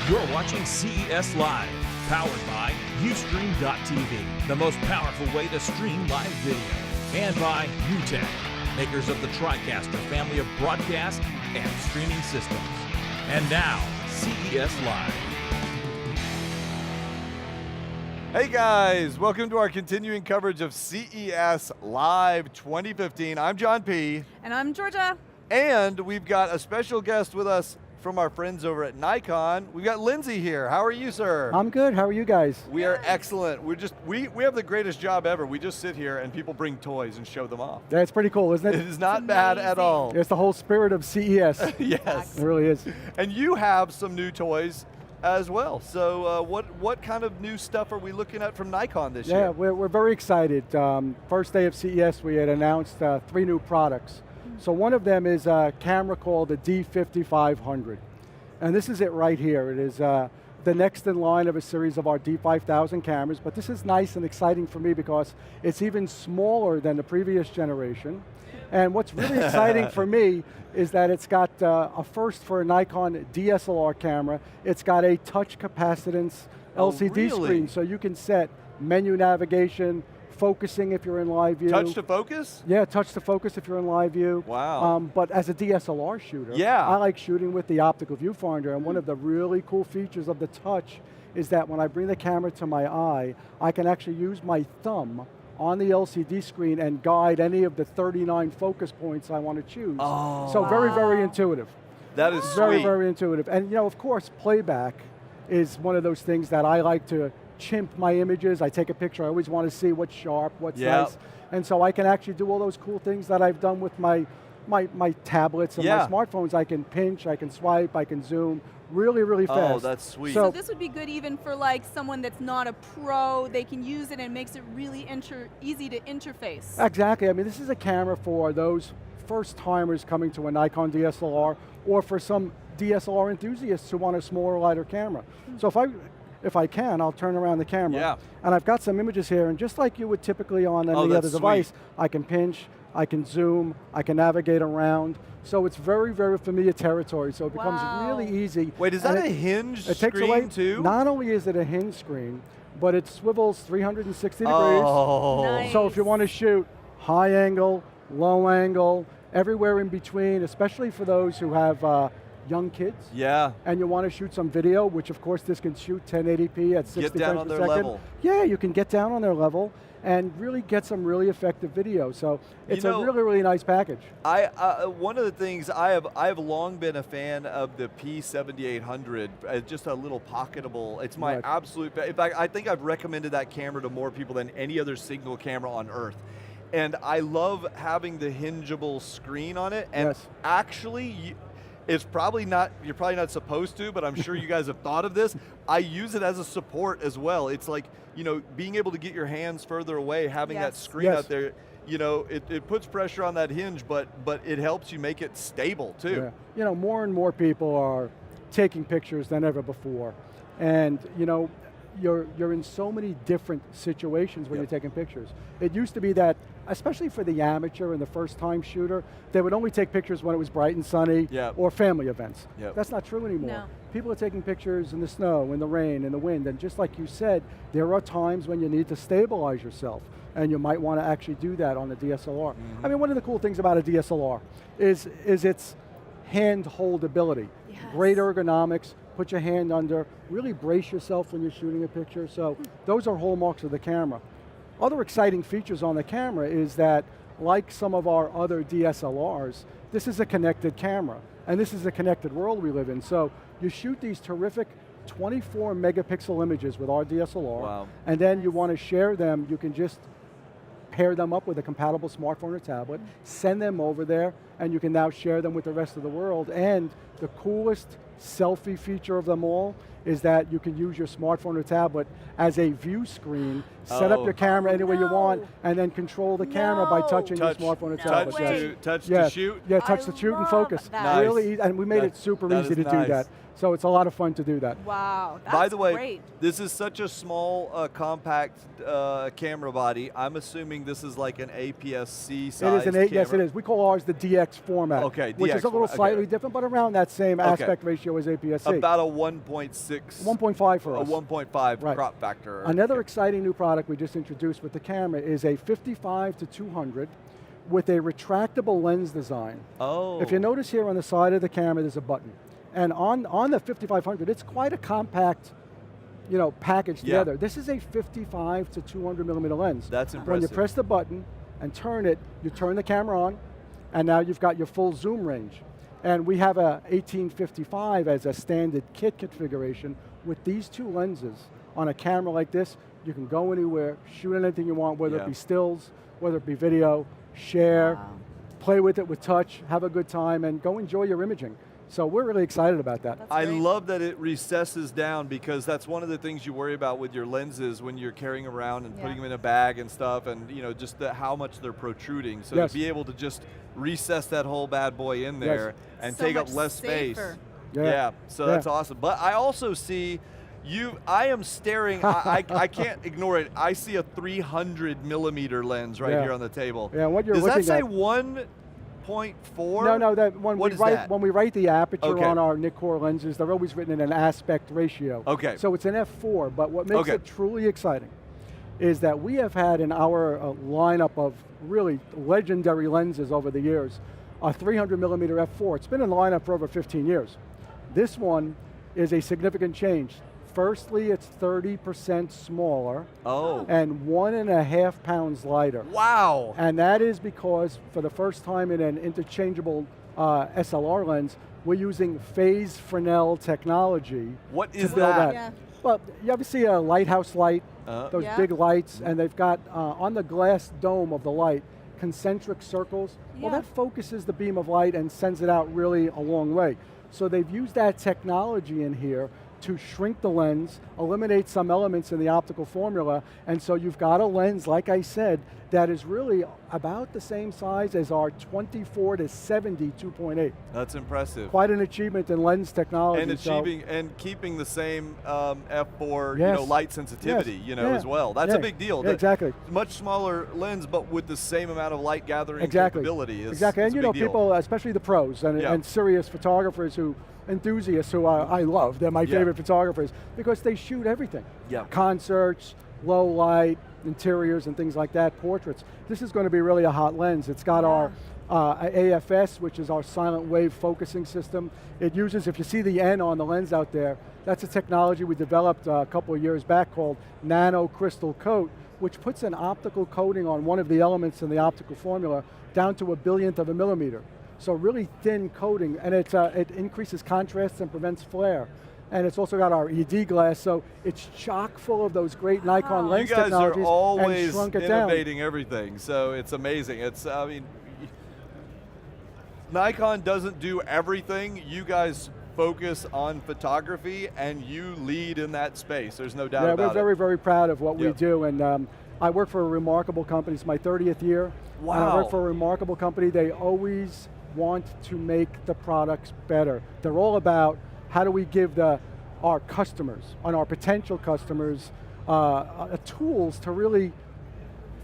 You're watching CES Live, powered by Ustream.tv, the most powerful way to stream live video. And by UTech, makers of the TriCaster family of broadcast and streaming systems. And now, CES Live. Hey guys, welcome to our continuing coverage of CES Live 2015. I'm John P. And I'm Georgia. And we've got a special guest with us from our friends over at Nikon. We've got Lindsay here. How are you, sir? I'm good, how are you guys? We are excellent. We have the greatest job ever. We just sit here and people bring toys and show them off. That's pretty cool, isn't it? It is not bad at all. It's the whole spirit of CES. Yes. It really is. And you have some new toys as well. So what kind of new stuff are we looking at from Nikon this year? Yeah, we're very excited. First day of CES, we had announced 3 new products. So one of them is a camera called the D5500. And this is it right here. It is the next in line of a series of our D5000 cameras, but this is nice and exciting for me because it's even smaller than the previous generation. And what's really exciting for me is that it's got a first for a Nikon DSLR camera. It's got a touch capacitance LCD screen, so you can set menu navigation, focusing if you're in live view. Touch to focus? Yeah, touch to focus if you're in live view. Wow. But as a DSLR shooter, yeah. I like shooting with the optical viewfinder, and one of the really cool features of the touch is that when I bring the camera to my eye, I can actually use my thumb on the LCD screen and guide any of the 39 focus points I want to choose. Oh. So very, very intuitive. That is very, sweet. very intuitive. And you know, of course, playback is one of those things that I like to chimp my images. I take a picture, I always want to see what's sharp, what's nice. And so I can actually do all those cool things that I've done with my tablets and my smartphones. I can pinch, I can swipe, I can zoom really, really fast. Oh, that's sweet. So this would be good even for like someone that's not a pro. They can use it and it makes it really easy to interface. Exactly, I mean this is a camera for those first timers coming to a Nikon DSLR or for some DSLR enthusiasts who want a smaller, lighter camera. So if I can, I'll turn around the camera. Yeah. And I've got some images here, and just like you would typically on any other device, I can pinch, I can zoom, I can navigate around. So it's very, very familiar territory, so it becomes really easy. Wait, is that a hinge screen too? Not only is it a hinge screen, but it swivels 360 degrees. Oh. Nice. So if you want to shoot high angle, low angle, everywhere in between, especially for those who have young kids. Yeah. And you want to shoot some video, which of course this can shoot 1080p at 60 frames per second. Get down on their level. Yeah, you can get down on their level and really get some really effective video. So it's a really, really nice package. One of the things I have long been a fan of the P7800, just a little pocketable. It's my absolute. In fact, I think I've recommended that camera to more people than any other single camera on earth. And I love having the hingeable screen on it. And actually, it's probably not, you're probably not supposed to, but I'm sure you guys have thought of this. I use it as a support as well. It's like, you know, being able to get your hands further away, having that screen out there, you know, it puts pressure on that hinge, but it helps you make it stable too. Yeah. You know, more and more people are taking pictures than ever before. And, you know, you're in so many different situations when you're taking pictures. It used to be that, especially for the amateur and the first time shooter, they would only take pictures when it was bright and sunny or family events. That's not true anymore. No. People are taking pictures in the snow, in the rain, in the wind, and just like you said, there are times when you need to stabilize yourself, and you might want to actually do that on a DSLR. I mean, one of the cool things about a DSLR is its hand holdability. Great ergonomics, put your hand under, really brace yourself when you're shooting a picture. So those are hallmarks of the camera. Other exciting features on the camera is that, like some of our other DSLRs, this is a connected camera. And this is the connected world we live in. So you shoot these terrific 24 megapixel images with our DSLR, and then you want to share them, you can just pair them up with a compatible smartphone or tablet, send them over there, and you can now share them with the rest of the world. And the coolest selfie feature of them all is that you can use your smartphone or tablet as a view screen, set up your camera anywhere you want, and then control the camera by touching your smartphone or tablet. Touch to shoot? Yeah, touch to shoot and focus. Really, and we made it super easy to do that. So it's a lot of fun to do that. Wow, that's By the way, great. This is such a small, compact camera body. I'm assuming this is like an APS-C size It is an camera. yes, it is. We call ours the DS. DX format, Okay, which DX is a little format, okay. slightly different, but around that same Okay. aspect ratio as APS-C. About a 1.6. 1.5 for A us. 1.5 Right. crop factor. Another exciting new product we just introduced with the camera is a 55 to 200 with a retractable lens design. Oh. If you notice here on the side of the camera, there's a button. And on the 5500, it's quite a compact, package together. This is a 55 to 200 millimeter lens. That's When you impressive. press the button and turn it, you turn the camera on, and now you've got your full zoom range. And we have a 1855 as a standard kit configuration. With these two lenses on a camera like this, you can go anywhere, shoot anything you want, whether it be stills, whether it be video, share, play with it with touch, have a good time, and go enjoy your imaging. So we're really excited about that. I love that it recesses down, because that's one of the things you worry about with your lenses when you're carrying around and putting them in a bag and stuff, and just how much they're protruding. So to be able to just recess that whole bad boy in there and So take up much less space. safer. So that's awesome. But I also see I am staring, I can't ignore it. I see a 300 millimeter lens right here on the table. Yeah, what you're Does looking that say at, 1.4? No, that when What we is write that? when we write the aperture Okay. on our Nikkor lenses, they're always written in an aspect ratio. Okay. So it's an f4, but what makes it truly exciting is that we have had in our lineup of really legendary lenses over the years, a 300 millimeter f4. It's been in the lineup for over 15 years. This one is a significant change. Firstly, it's 30% smaller and 1.5 pounds lighter. Wow. And that is because for the first time in an interchangeable SLR lens, we're using phase Fresnel technology. What to is build that? Yeah. Well, you ever see a lighthouse light? Those Yeah. big lights, and they've got on the glass dome of the light, concentric circles. Well, Yeah. that focuses the beam of light and sends it out really a long way. So they've used that technology in here to shrink the lens, eliminate some elements in the optical formula, and so you've got a lens, like I said, that is really about the same size as our 24 to 70 2.8. That's impressive. Quite an achievement in lens technology. And achieving and keeping the same f4 Yes. light sensitivity as well. That's a big deal. Yeah, exactly. Much smaller lens, but with the same amount of light gathering capability. Exactly, and is a big deal. people, especially the pros and serious photographers enthusiasts who I love, they're my favorite photographers, because they shoot everything. Concerts, low light, interiors and things like that, portraits. This is going to be really a hot lens. It's got our AFS, which is our silent wave focusing system. It uses, if you see the N on the lens out there, that's a technology we developed a couple of years back called nano crystal coat, which puts an optical coating on one of the elements in the optical formula down to 1/1000th of a millimeter. So really thin coating, and it increases contrast and prevents flare. And it's also got our ED glass, so it's chock full of those great Nikon lens technologies. You guys are always and shrunk it innovating down. everything, so it's amazing. Nikon doesn't do everything. You guys focus on photography, and you lead in that space. There's no doubt about it. Yeah, we're very, very proud of what we do, and I work for a remarkable company. It's my 30th year. Wow. And I work for a remarkable company. They always want to make the products better. They're all about how do we give our customers and our potential customers tools to really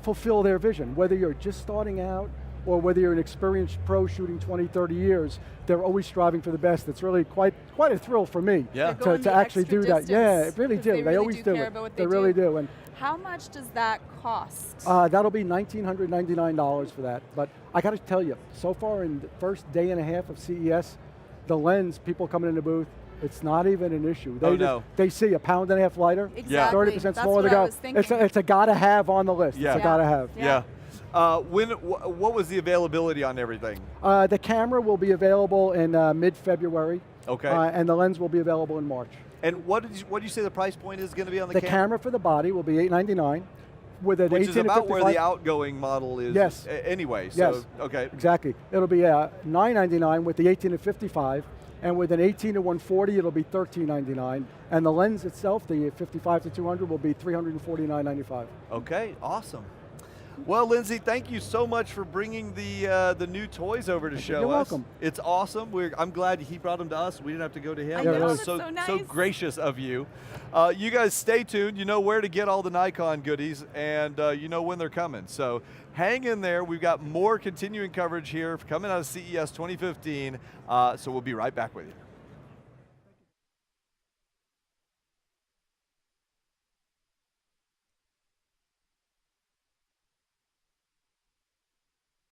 fulfill their vision. Whether you're just starting out or whether you're an experienced pro shooting 20, 30 years, they're always striving for the best. It's really quite a thrill for me to actually do that. Yeah, it really do. They always do it. They really do. And how much does that cost? that'll be $1,999 for that. But I got to tell you, so far in the first day and a half of CES, the lens, people coming in the booth, it's not even an issue. They see a 1.5 pounds lighter, Exactly. 30% That's smaller what to go. I was thinking. It's a gotta have on the list. Yeah. It's a gotta have. Yeah. What was the availability on everything? The camera will be available in mid-February. Okay. And the lens will be available in March. And what do you say the price point is going to be on the The camera? camera for the body will be $899 with an Which 18 is to about 55. where the outgoing model is. Yes. Anyway. So, Yes. Okay. Exactly. It'll be $999 with the 18 to 55. And with an 18 to 140, it'll be $1399. And the lens itself, the 55 to 200, will be $349.95. Okay. Awesome. Well, Lindsay, thank you so much for bringing the new toys over to show us. You're welcome. It's awesome. I'm glad he brought them to us. We didn't have to go to him. I know, That was that's so nice. so gracious of you. You guys stay tuned. You know where to get all the Nikon goodies, and you know when they're coming. So hang in there. We've got more continuing coverage here coming out of CES 2015. So we'll be right back with you.